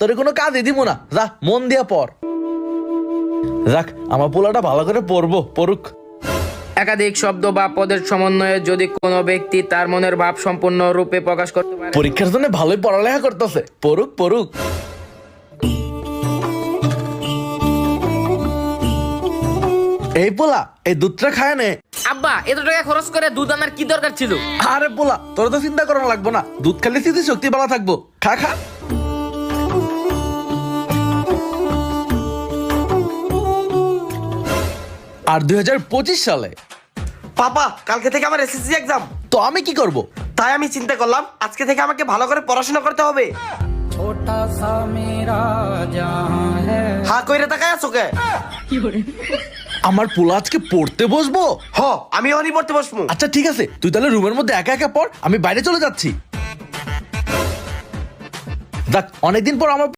তোর কোনো কাজই দিব না, যা মন দিয়া পড়। যাক, আমার পোলাটা ভালো করে পড়ুক। একাধিক শব্দ বা পদের সমন্বয়ে যদি কোনো ব্যক্তি তার মনের ভাব সম্পূর্ণ রূপে প্রকাশ করতে পারে। পরীক্ষার জন্য ভালোই পড়ালেখা করতেছে, পড়ুক। এই পোলা, এই দুধটা খায় নে। আব্বা, এত টাকা খরচ করে দুধ আনার কি দরকার ছিল? আরে পোলা, তোর তো চিন্তা করা লাগবো না, দুধ খেলে স্মৃতি শক্তি ভালো থাকবো। খা। আর 2025 সালে পাপা, কালকে থেকে আমার এসএসসি এক্সাম। তো আমি কি করব? তাই আমি চিন্তা করলাম আজকে থেকে আমাকে ভালো করে পড়াশোনা করতে হবে। হা কইরে তাকায় আছো কে? আমার পোলা আজকে পড়তে বসবো। হ, আমি ওখানেই পড়তে বসবো। আচ্ছা ঠিক আছে, তুই তাহলে রুমের মধ্যে একা একা পড়, আমি বাইরে চলে যাচ্ছি। দেখ, অনেকদিন পর আমার